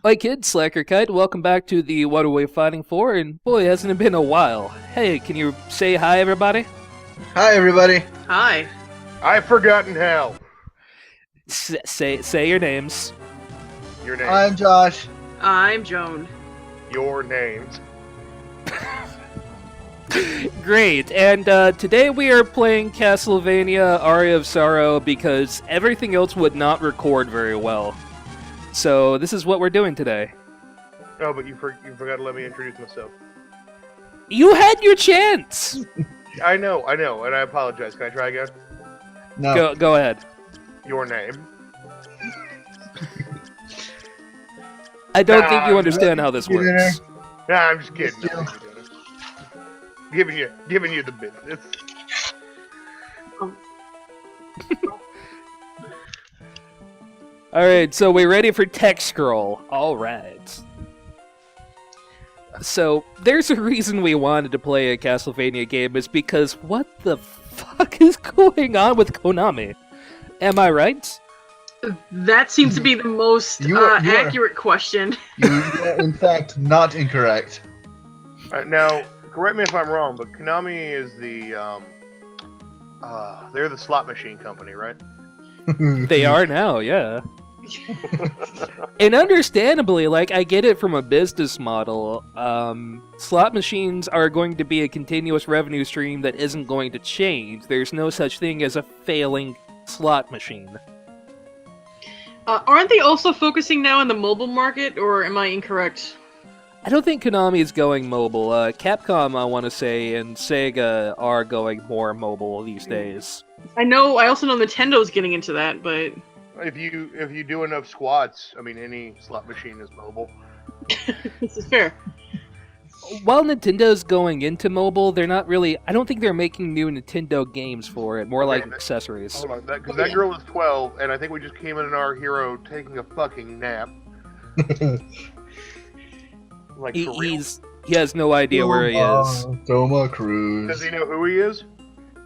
Hi kids, Slacker Kite, welcome back to the What Are We Fighting For, and boy, hasn't it been a while. Hey, can you say hi, everybody? Hi, everybody. Hi. I've forgotten how. Say your names. Your name. I'm Josh. I'm Joan. Your names. Great, and today we are playing Castlevania Aria of Sorrow because everything else would not record very well. So this is what we're doing today. Oh, but you forgot to let me introduce myself. You had your chance! I know, and I apologize. Can I try again? No. Go ahead. Your name. I don't think you understand how this works. Nah, I'm just kidding. Giving you the business. Alright, so we're ready for tech scroll. Alright. So, there's a reason we wanted to play a Castlevania game, is because what the fuck is going on with Konami? Am I right? That seems to be the most accurate question. You are, in fact, not incorrect. Now, correct me if I'm wrong, but Konami is they're the slot machine company, right? They are now, yeah. And understandably, like, I get it from a business model. Slot machines are going to be a continuous revenue stream that isn't going to change. There's no such thing as a failing slot machine. Aren't they also focusing now on the mobile market, or am I incorrect? I don't think Konami is going mobile. Capcom, I want to say, and Sega are going more mobile these days. I also know Nintendo's getting into that, but... If you do enough squats, I mean, any slot machine is mobile. This is fair. While Nintendo's going into mobile, they're not really... I don't think they're making new Nintendo games for it, more like accessories. Hold on, because that girl is 12, and I think we just came in our hero taking a fucking nap. Like, for real? He has no idea where he is. Toma Cruz. Does he know who he is?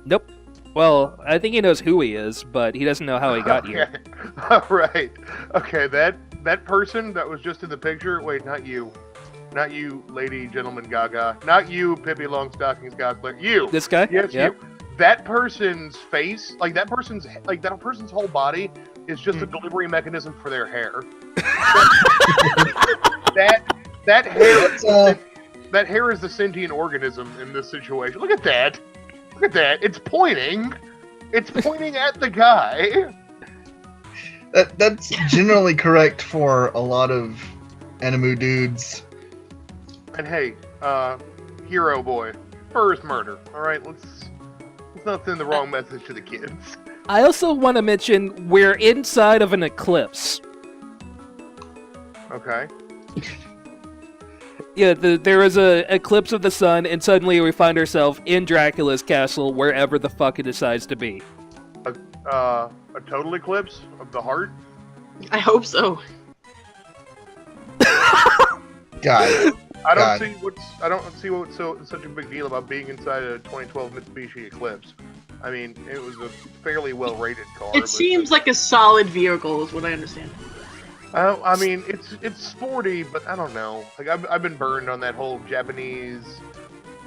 Nope. Well, I think he knows who he is, but he doesn't know how he got here. Alright. Okay, that person that was just in the picture, wait, not you. Not you, lady, gentleman, gaga. Not you, Pippi Longstockings, Gosler. You! This guy? Yes, yep. you. That person's face, that person's whole body is just a delivery mechanism for their hair. That hair... That hair is the sentient organism in this situation. Look at that! Look at that! It's pointing! It's pointing at the guy! That's generally correct for a lot of anime dudes. And hey, hero boy, first murder. Alright, let's not send the wrong message to the kids. I also want to mention, we're inside of an eclipse. Okay. Yeah, there is a eclipse of the sun, and suddenly we find ourselves in Dracula's castle, wherever the fuck it decides to be. A total eclipse of the heart? I hope so. God. I don't see what's such a big deal about being inside a 2012 Mitsubishi Eclipse. I mean, it was a fairly well-rated car. It seems like a solid vehicle, is what I understand. I mean, it's sporty, but I don't know. Like, I've been burned on that whole Japanese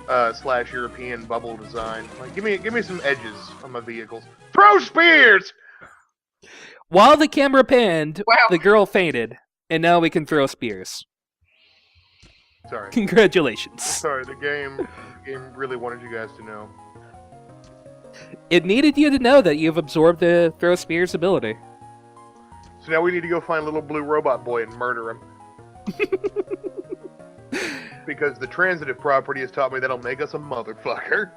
/ European bubble design. Like, give me some edges on my vehicles. Throw spears! While the camera panned, Wow. the girl fainted, and now we can throw spears. Sorry. Congratulations. Sorry, the game really wanted you guys to know. It needed you to know that you've absorbed the throw spears ability. So now we need to go find little blue robot boy and murder him. Because the transitive property has taught me that'll make us a motherfucker.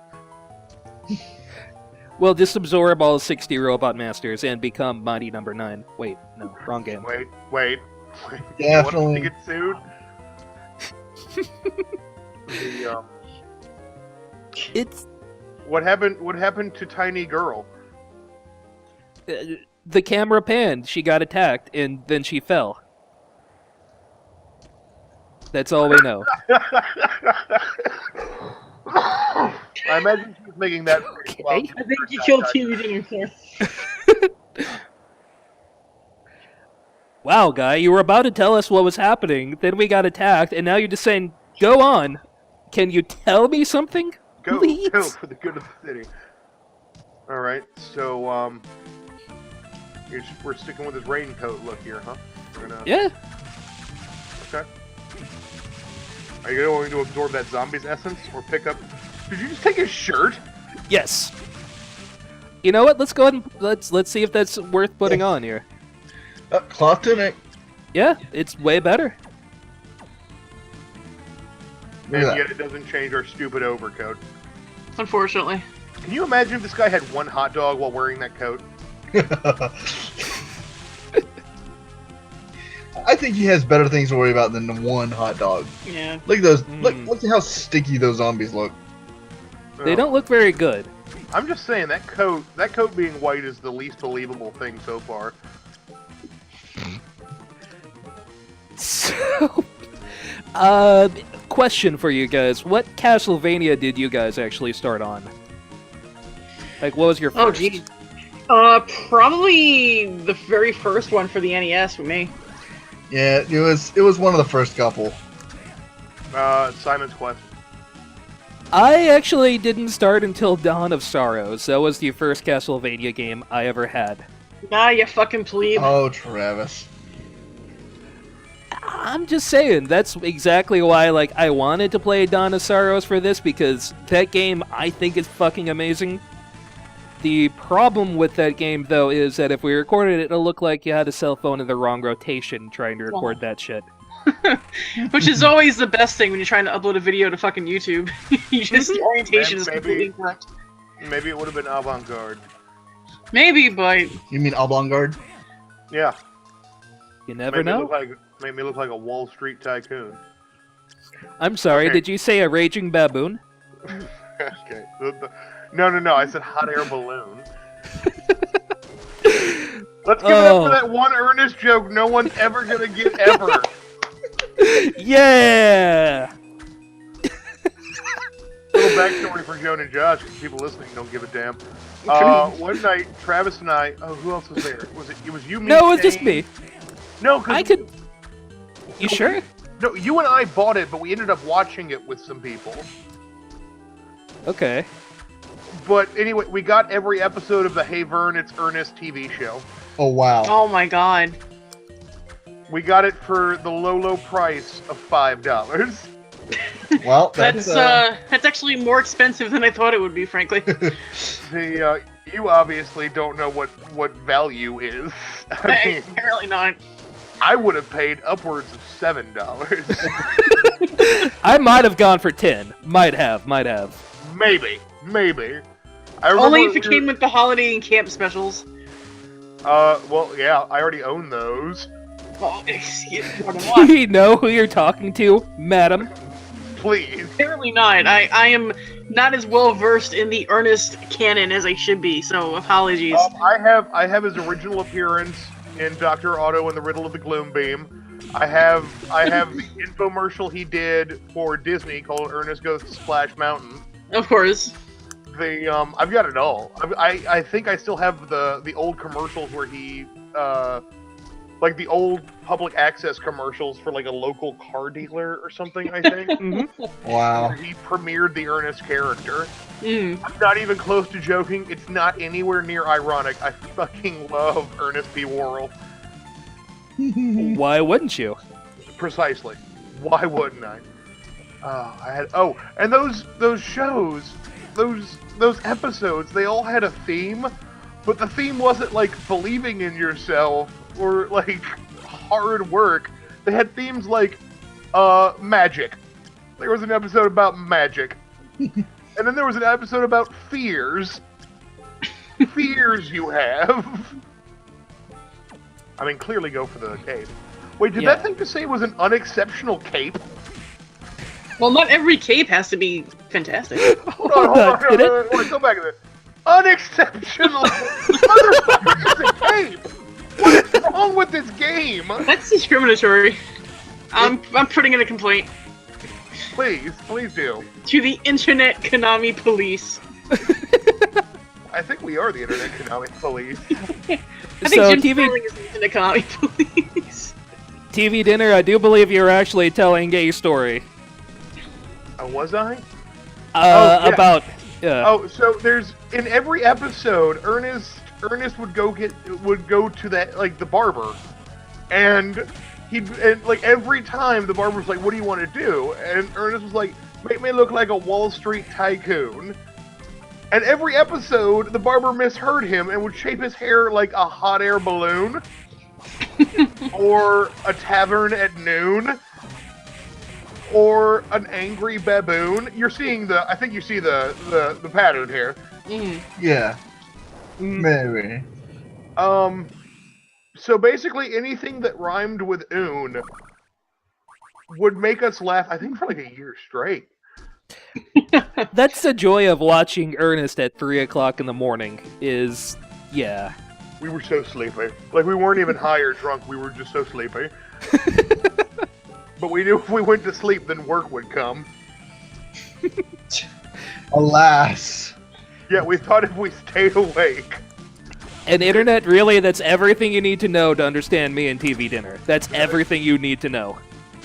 Well, just absorb all 60 robot masters and become Mighty Number 9. Wait, no, wrong game. Wait. Definitely. You want to get sued? It's... What happened to Tiny Girl? The camera panned, she got attacked, and then she fell. That's all we know. I imagine she was making that. Okay. I think you killed TV dinner, sir. Wow, guy, you were about to tell us what was happening, then we got attacked, and now you're just saying, go on. Can you tell me something? Go Please? for the good of the city. Alright, so, we're sticking with this raincoat look here, huh? Yeah. Okay. Are you going to absorb that zombie's essence, or pick up... Did you just take his shirt? Yes. You know what? Let's go ahead and let's see if that's worth putting on here. Cloth tunic. Yeah, it's way better. And yet it doesn't change our stupid overcoat. Unfortunately. Can you imagine if this guy had one hot dog while wearing that coat? I think he has better things to worry about than the one hot dog. Yeah. Look at those. Look at how sticky those zombies look. They don't look very good. I'm just saying that coat being white is the least believable thing so far. So, question for you guys: what Castlevania did you guys actually start on? Like, what was your first? Oh, geez. Probably the very first one for the NES for me. Yeah, it was one of the first couple. Simon's Quest. I actually didn't start until Dawn of Sorrow. So that was the first Castlevania game I ever had. Ah, you fucking plebe. Oh, Travis. I'm just saying, that's exactly why, like, I wanted to play Dawn of Sorrows for this, because that game, I think, is fucking amazing. The problem with that game, though, is that if we recorded it, it'll look like you had a cell phone in the wrong rotation trying to record that shit. Which is always the best thing when you're trying to upload a video to fucking YouTube. You just, the orientation is completely incorrect. Maybe it would have been avant-garde. Maybe, but... You mean avant-garde? Yeah. You never know. Made me look like a Wall Street tycoon. I'm sorry, Okay. did you say a raging baboon? Okay. No, I said hot air balloon. Let's give it up for that one earnest joke no one's ever gonna get ever. Yeah! Little backstory for Joan and Josh, because people listening don't give a damn. One night, Travis and I... Oh, who else was there? It was you, me, No, it was just Shane? me. No, because... I could... You sure? No, you and I bought it, but we ended up watching it with some people. Okay. But anyway, we got every episode of the Hey Vern, It's Ernest TV show. Oh, wow. Oh my god. We got it for the low price of $5. Well, That's actually more expensive than I thought it would be, frankly. You obviously don't know what value is. I mean, Apparently not. I would have paid upwards of $7. I might have gone for 10. Might have. Maybe. I Only if it came with the holiday and camp specials. Well, yeah, I already own those. Oh, excuse me. You know who you're talking to, madam? Please. Apparently not. I am not as well versed in the Ernest canon as I should be, so apologies. I have his original appearance in Dr. Otto and the Riddle of the Gloom Beam. I have the infomercial he did for Disney called Ernest Goes to Splash Mountain. Of course. I've got it all. I think I still have the old commercials where he like the old public access commercials for like a local car dealer or something, I think. Mm-hmm. Wow. Where he premiered the Ernest character. Mm. I'm not even close to joking. It's not anywhere near ironic. I fucking love Ernest P. Worrell. Why wouldn't you? Precisely. Why wouldn't I? And those shows, those episodes, they all had a theme, but the theme wasn't like believing in yourself or like hard work. They had themes like magic. There was an episode about magic. And then there was an episode about fears. Fears you have. I mean, clearly go for the cape. Wait, did that thing to say was an unexceptional cape? Well, not every cape has to be fantastic. Hold on, go back to that. Unexceptional motherfucker, it's a cape! What is wrong with this game? That's discriminatory. I'm putting in a complaint. Please do. To the Internet Konami police. I think we are the internet Konami police. I think Jim Sterling is the internet Konami police. TV Dinner, I do believe you're actually telling a story. Was I? Yeah. About... Oh, so there's in every episode, Ernest would go to that like the barber, and like every time the barber was like, "What do you want to do?" And Ernest was like, "Make me look like a Wall Street tycoon." And every episode, the barber misheard him and would shape his hair like a hot air balloon, or a tavern at noon, or an angry baboon. You're seeing I think you see the pattern here. Yeah. Maybe. So basically anything that rhymed with oon would make us laugh, I think, for like a year straight. That's the joy of watching Ernest at 3 o'clock in the morning, yeah. We were so sleepy. Like, we weren't even high or drunk, we were just so sleepy. But we knew if we went to sleep, then work would come. Alas. Yeah, we thought if we stayed awake. And internet, really, that's everything you need to know to understand me and TV Dinner. That's everything you need to know.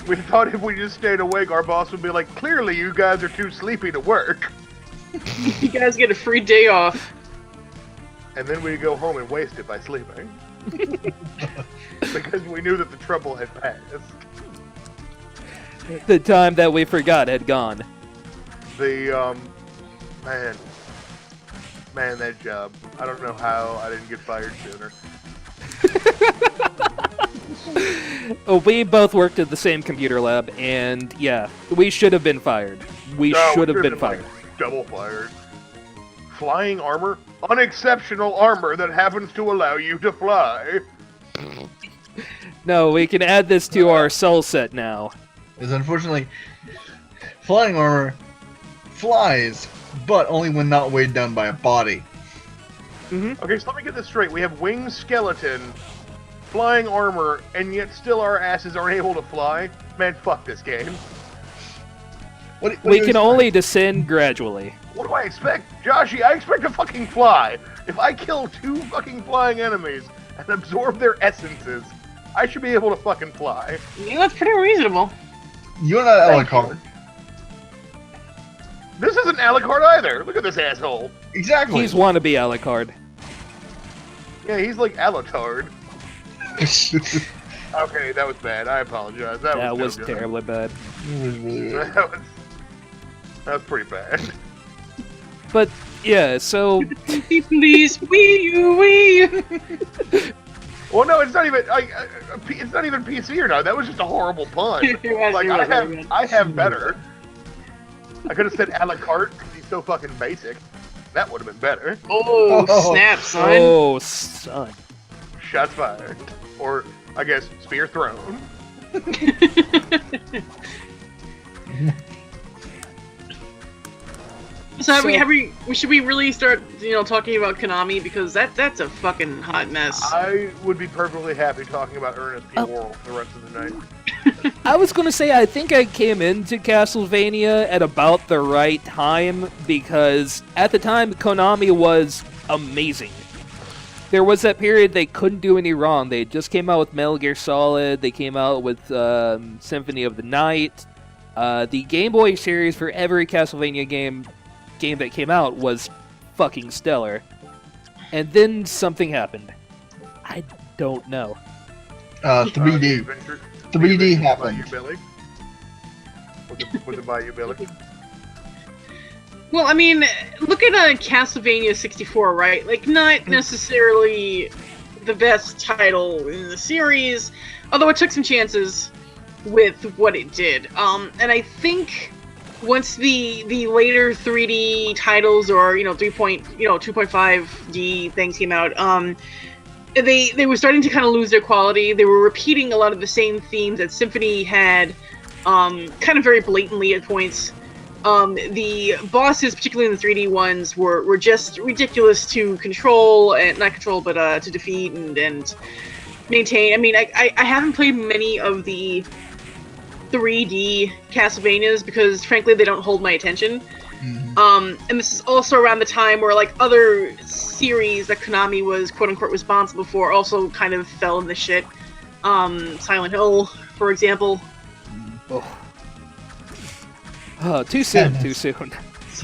We thought if we just stayed awake, our boss would be like, clearly you guys are too sleepy to work. You guys get a free day off. And then we'd go home and waste it by sleeping. Because we knew that the trouble had passed. The time that we forgot had gone. Man, that job. I don't know how I didn't get fired sooner. We both worked at the same computer lab, and yeah, we should have been fired. We should have been fired. Like, double fired. Flying armor? Unexceptional armor that happens to allow you to fly. No, we can add this to our soul set now. Because unfortunately, flying armor flies, but only when not weighed down by a body. Okay, so let me get this straight. We have winged skeleton, flying armor, and yet still our asses aren't able to fly? Man, fuck this game. What We can only descend gradually. What do I expect? Joshy, I expect to fucking fly. If I kill 2 fucking flying enemies and absorb their essences, I should be able to fucking fly. Yeah, that's pretty reasonable. You're not a la carte. This isn't Alucard either. Look at this asshole. Exactly. He's wannabe Alucard. Yeah, he's like Alutard. Okay, that was bad. I apologize. That was no terribly bad. It was really weird. That was pretty bad. But yeah, so Please, Wii. Well, no, it's not even it's not even PC or not. That was just a horrible pun. Like I have better. I could have said a la carte because he's so fucking basic. That would have been better. Oh, snap, son. Oh, son. Shots fired. Or, I guess, spear thrown. So should we really start, talking about Konami, because that's a fucking hot mess. I would be perfectly happy talking about Ernest P. Worrell the rest of the night. I was gonna say, I think I came into Castlevania at about the right time, because at the time, Konami was amazing. There was that period they couldn't do any wrong. They just came out with Metal Gear Solid, they came out with Symphony of the Night. The Game Boy series for every Castlevania game that came out was fucking stellar. And then something happened. I don't know. 3D. 3D happened. Was it by you, Billy? Well, I mean, look at Castlevania 64, right? Like, not necessarily the best title in the series, although it took some chances with what it did. And I think once the later 3D titles, or 2.5D things came out, they were starting to kind of lose their quality. They were repeating a lot of the same themes that Symphony had, kind of very blatantly at points. The bosses, particularly in the 3D ones, were just ridiculous to control, and not control, but to defeat and maintain. I mean, I haven't played many of the 3D Castlevanias because, frankly, they don't hold my attention. And this is also around the time where like other series that Konami was quote unquote responsible for also kind of fell in the shit. Silent Hill, for example. Oh, too soon, too soon.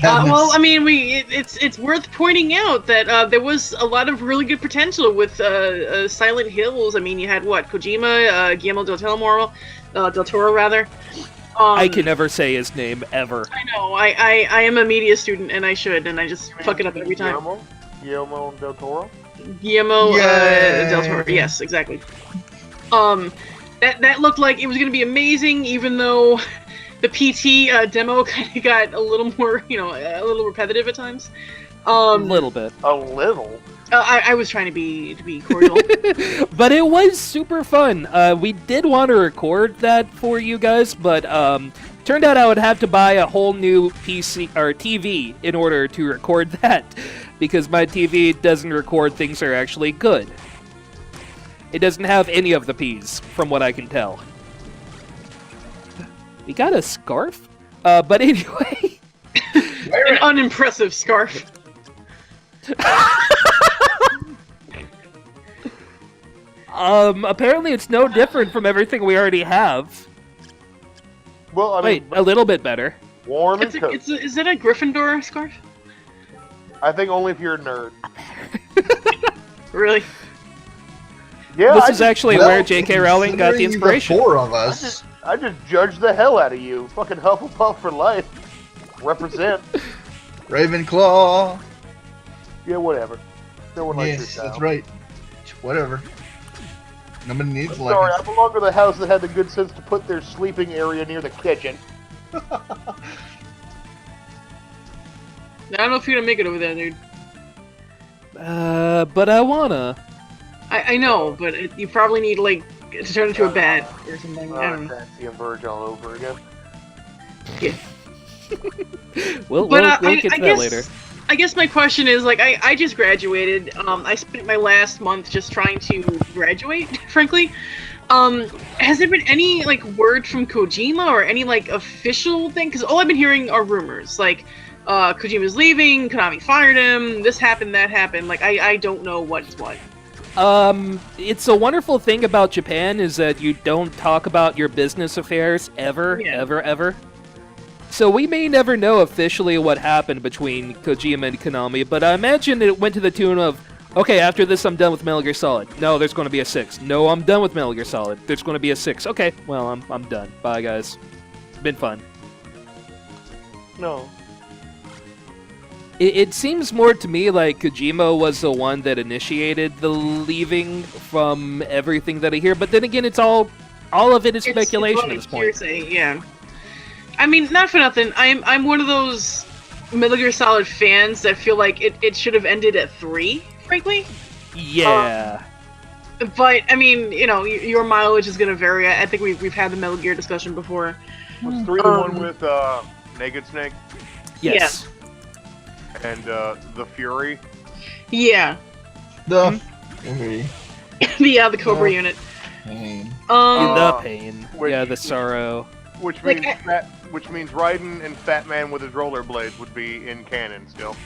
Well, I mean, it's worth pointing out that there was a lot of really good potential with Silent Hills. I mean, you had what, Kojima, Guillermo del Toro, rather. I can never say his name ever. I know. I am a media student, and I should, and I just fuck it up every time. Guillermo del Toro. Guillermo del Toro. Yes, exactly. That looked like it was going to be amazing, even though the PT demo kind of got a little more, a little repetitive at times. A little bit. A little. I was trying to be cordial. But it was super fun. We did want to record that for you guys, but turned out I would have to buy a whole new PC or TV in order to record that, because my TV doesn't record things that are actually good. It doesn't have any of the P's, from what I can tell. We got a scarf? But anyway. An unimpressive scarf. Apparently it's no different from everything we already have. Well, I mean, wait, a little bit better. Warm and cozy. Is it a Gryffindor scarf? I think only if you're a nerd. Really? Yeah. This is actually where J.K. Rowling got the inspiration. The four of us. I just judged the hell out of you. Fucking Hufflepuff for life. Represent. Ravenclaw. Yeah, whatever. No one likes your Yes, style. that's right. Whatever. Nobody needs I'm sorry, I like belong to the house that had the good sense to put their sleeping area near the kitchen. I don't know if you're gonna make it over there, dude. But I wanna. I know, but you probably need, like, to turn into a bat or something. I don't know. Fancy and Verge all over again. Yeah. We'll But, get to that later. I guess my question is, like, I just graduated. I spent my last month just trying to graduate, frankly. Has there been any, like, word from Kojima or any, like, official thing? Because all I've been hearing are rumors. Like, Kojima's leaving, Konami fired him, this happened, that happened. Like, I don't know what's what. It's a wonderful thing about Japan is that you don't talk about your business affairs ever. So we may never know officially what happened between Kojima and Konami, but I imagine it went to the tune of, okay, after this I'm done with Metal Gear Solid. No, there's going to be a 6. No, I'm done with Metal Gear Solid. There's going to be a 6. Okay, well, I'm done. Bye, guys. Been fun. No. It seems more to me like Kojima was the one that initiated the leaving from everything that I hear, but then again, it's all of it is speculation at this point. Hearsay, yeah. I mean, not for nothing. I'm one of those Metal Gear Solid fans that feel like it should have ended at 3, frankly. Yeah. But I mean, your mileage is gonna vary. I think we've had the Metal Gear discussion before. Was 3 the one with Naked Snake? Yes. And the Fury? Yeah. the The Cobra unit. pain. The pain. Which- Yeah, the sorrow. Which Like, means Raiden and Fat Man with his rollerblades would be in canon still.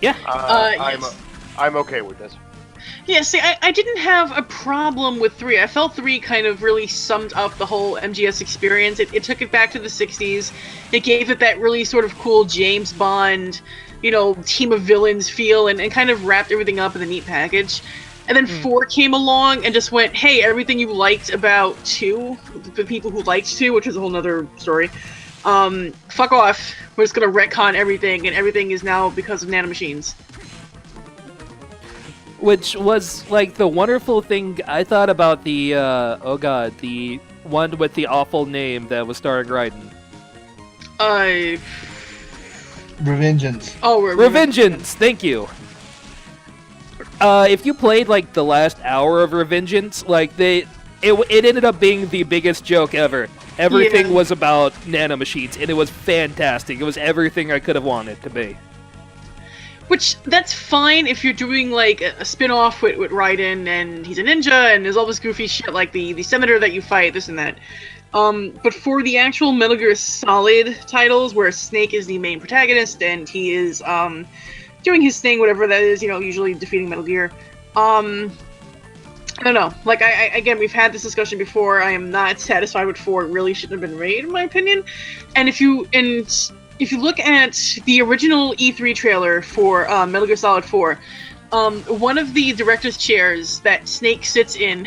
Yeah. Yes. I'm okay with this. Yeah, see, I didn't have a problem with 3. I felt 3 kind of really summed up the whole MGS experience. It took it back to the 60s. It gave it that really sort of cool James Bond, team of villains feel, and kind of wrapped everything up in a neat package. And then 4 came along and just went, hey, everything you liked about 2, the people who liked 2, which is a whole nother story, fuck off. We're just gonna retcon everything, and everything is now because of nanomachines. Which was, like, the wonderful thing I thought about the, the one with the awful name that was starring Raiden. Revengeance. Oh, Revengeance! Thank you! If you played, like, the last hour of Revengeance, like, it ended up being the biggest joke ever. Everything was about nanomachines, and it was fantastic. It was everything I could have wanted to be. Which, that's fine if you're doing, like, a spin-off with Raiden, and he's a ninja, and there's all this goofy shit, like the senator that you fight, this and that. But for the actual Metal Gear Solid titles, where Snake is the main protagonist and he is doing his thing, whatever that is, usually defeating Metal Gear. I don't know. Like, again, we've had this discussion before. I am not satisfied with 4. It really shouldn't have been made, in my opinion. And if you look at the original E3 trailer for Metal Gear Solid 4, one of the director's chairs that Snake sits in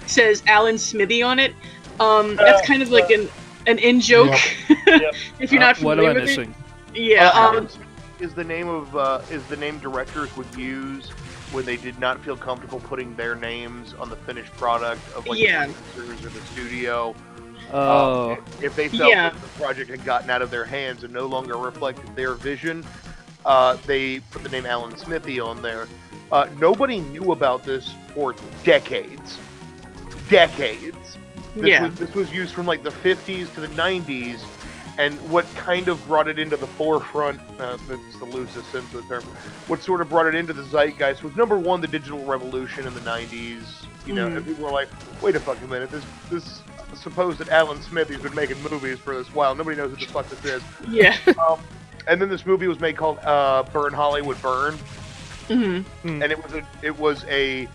says Alan Smithy on it. That's kind of like an in-joke, Yep. if you're not What familiar am I with missing? it. Yeah. Is the name directors would use when they did not feel comfortable putting their names on the finished product of like Yeah. the producers or the studio. Oh, If they felt that the project had gotten out of their hands and no longer reflected their vision, they put the name Alan Smithy on there. Nobody knew about this for decades. This was used from like the 50s to the 90s, and what kind of brought it into the forefront, that's the loosest sense of the term, what sort of brought it into the zeitgeist was, number one, the digital revolution in the 90s. And people were like, wait a fucking minute, this supposed Alan Smithy's been making movies for this while, nobody knows who the fuck this is. Yeah. And then this movie was made called Burn Hollywood Burn. Mm-hmm. And it was a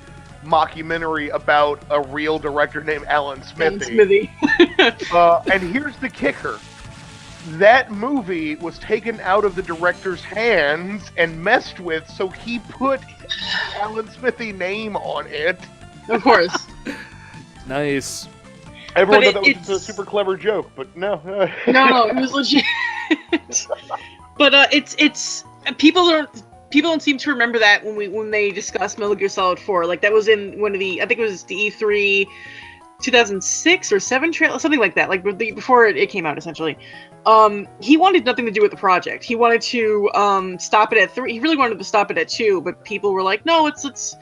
mockumentary about a real director named Alan Smithy. And here's the kicker. That movie was taken out of the director's hands and messed with, so he put Alan Smithy name on it. Of course. nice. Everyone But thought that was a super clever joke, but no. No, it was legit. But it's people don't seem to remember that when they discuss Metal Gear Solid 4. Like, that was in one of the, I think it was the E3 2006 or 7 trailer, something like that. Like before it came out, essentially. He wanted nothing to do with the project. He wanted to stop it at 3. He really wanted to stop it at 2, but people were like, no, let's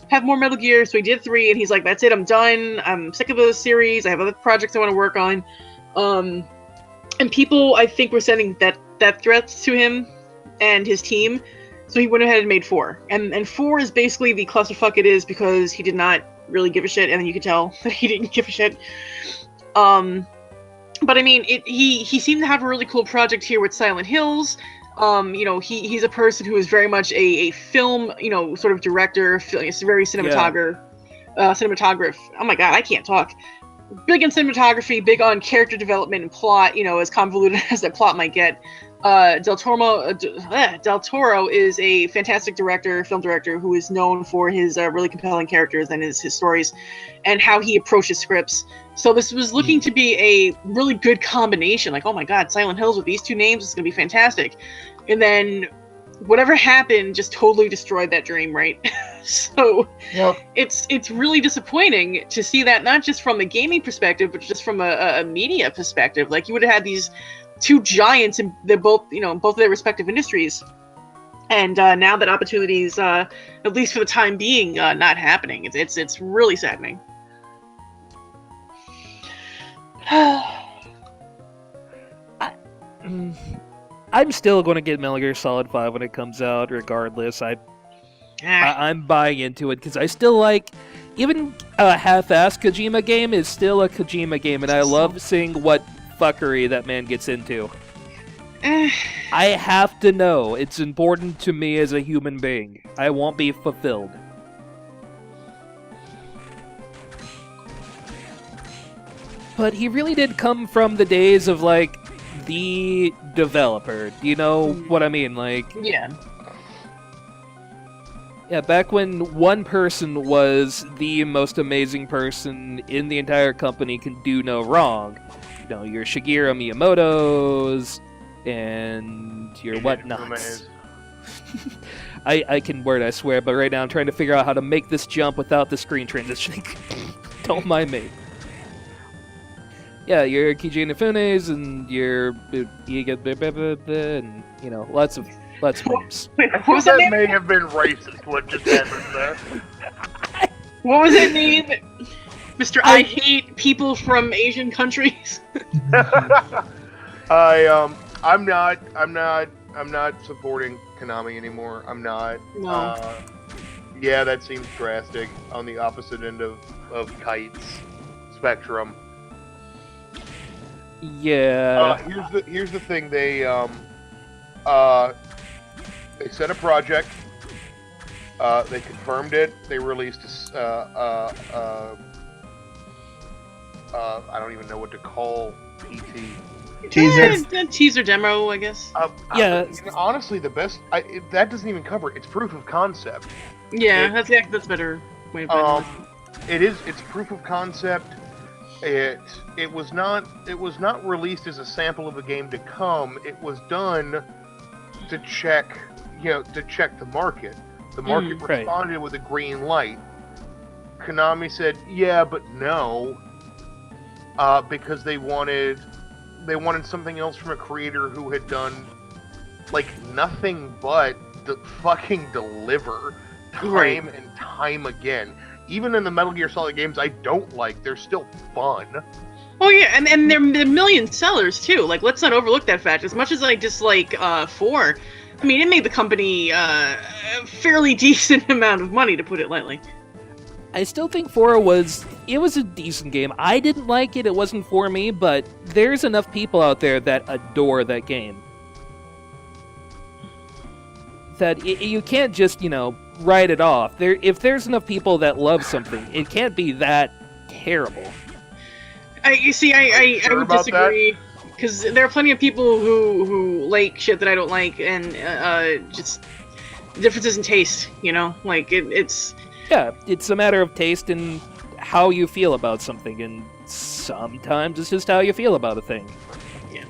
have more Metal Gear. So he did 3, and he's like, that's it, I'm done. I'm sick of the series. I have other projects I want to work on. And people, I think, were sending death threats to him and his team. So he went ahead and made 4. And 4 is basically the clusterfuck it is because he did not really give a shit, and you could tell that he didn't give a shit. But I mean, he seemed to have a really cool project here with Silent Hills. He's a person who is very much a film, sort of director, very cinematograph. Oh my god, I can't talk. Big on cinematography, big on character development and plot, as convoluted as that plot might get. Del Toro is a fantastic film director who is known for his really compelling characters and his stories and how he approaches scripts. So this was looking to be a really good combination. Like, oh my god, Silent Hills with these 2 names is going to be fantastic. And then whatever happened just totally destroyed that dream, right? So it's really disappointing to see that, not just from a gaming perspective, but just from a media perspective. Like, you would have had these 2 giants, and they're both, both of their respective industries. And now that opportunities, at least for the time being, not happening. It's really saddening. I'm still going to get Metal Gear Solid 5 when it comes out, regardless. I'm buying into it because I still like, even a half-assed Kojima game is still a Kojima game, and I love seeing what fuckery that man gets into. I have to know. It's important to me as a human being. I won't be fulfilled. But he really did come from the days of, like, the developer. Do you know what I mean? Like, yeah, back when one person was the most amazing person in the entire company, can do no wrong. Your Shigeru Miyamoto's and your whatnots. I can word, I swear, but right now I'm trying to figure out how to make this jump without the screen transitioning. Don't mind me. Yeah, your Keiji Inafunes and your and lots of names. Wait, what was that name? May have been racist. What just happened there? What was that name? Mr. I hate people from Asian countries. I'm not supporting Konami anymore. I'm not. No. Yeah, that seems drastic on the opposite end of Kite's spectrum. Yeah. Here's the thing. They set a project. They confirmed it. They released I don't even know what to call PT. Teaser. A teaser demo, I guess. Yeah. Honestly, the best. That doesn't even cover it. It's proof of concept. Yeah, that's a better way of putting it. It's proof of concept. It was not released as a sample of a game to come. It was done to check the market. The market responded with a green light. Konami said, "Yeah, but no," because they wanted something else from a creator who had done like nothing but fucking deliver time and time again. Even in the Metal Gear Solid games I don't like, they're still fun. Oh yeah, and they're million sellers too. Like, let's not overlook that fact. As much as I dislike 4, I mean, it made the company a fairly decent amount of money, to put it lightly. I still think 4 was a decent game. I didn't like it, it wasn't for me, but there's enough people out there that adore that game. That you can't just, write it off. If there's enough people that love something, it can't be that terrible. I would disagree, because there are plenty of people who like shit that I don't like, and just differences in taste, like it's... Yeah, it's a matter of taste and how you feel about something, and sometimes it's just how you feel about a thing. Yeah.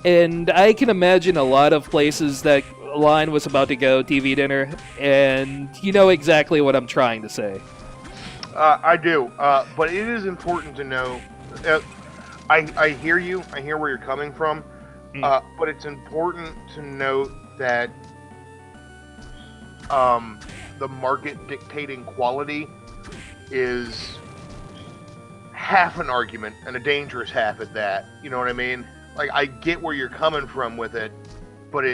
And I can imagine a lot of places that line was about to go, TV dinner, and you know exactly what I'm trying to say. I do, but it is important to know. I hear you. I hear where you're coming from, but it's important to note that the market dictating quality is half an argument, and a dangerous half at that. You know what I mean? Like, I get where you're coming from with it, but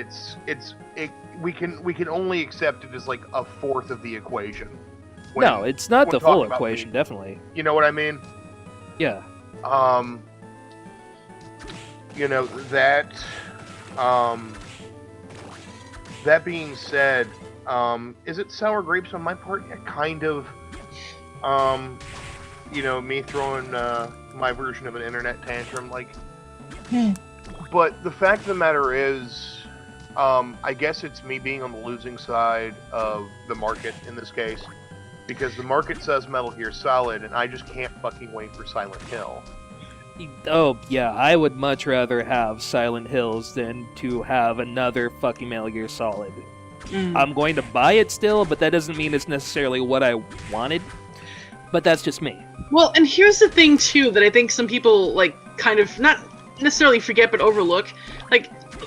we can only accept it as like a fourth of the equation. No, it's not the full equation, definitely. You know what I mean? Yeah. That being said, is it sour grapes on my part? Yeah, kind of. Me throwing my version of an internet tantrum, like. But the fact of the matter is, I guess it's me being on the losing side of the market in this case, because the market says Metal Gear Solid, and I just can't fucking wait for Silent Hill. Oh, yeah, I would much rather have Silent Hills than to have another fucking Metal Gear Solid. I'm going to buy it still, but that doesn't mean it's necessarily what I wanted. But that's just me. Well, and here's the thing, too, that I think some people, kind of, not necessarily forget, but overlook.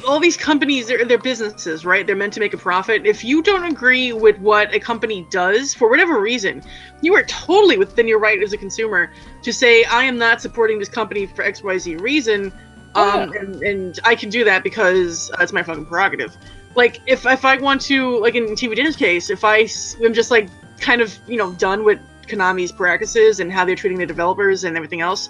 All these companies, they're businesses, right? They're meant to make a profit. If you don't agree with what a company does, for whatever reason, you are totally within your right as a consumer to say, I am not supporting this company for XYZ reason, and I can do that because it's my fucking prerogative. If I want to, in TV Dinner's case, if I'm just, kind of, done with Konami's practices and how they're treating their developers and everything else,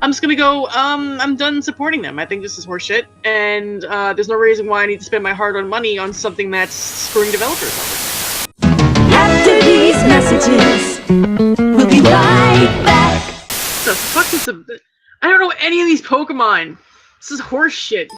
I'm just gonna go, I'm done supporting them. I think this is horseshit, and there's no reason why I need to spend my hard-earned money on something that's screwing developers over. After these messages, we'll be right back. The fuck is I don't know any of these Pokemon. This is horseshit.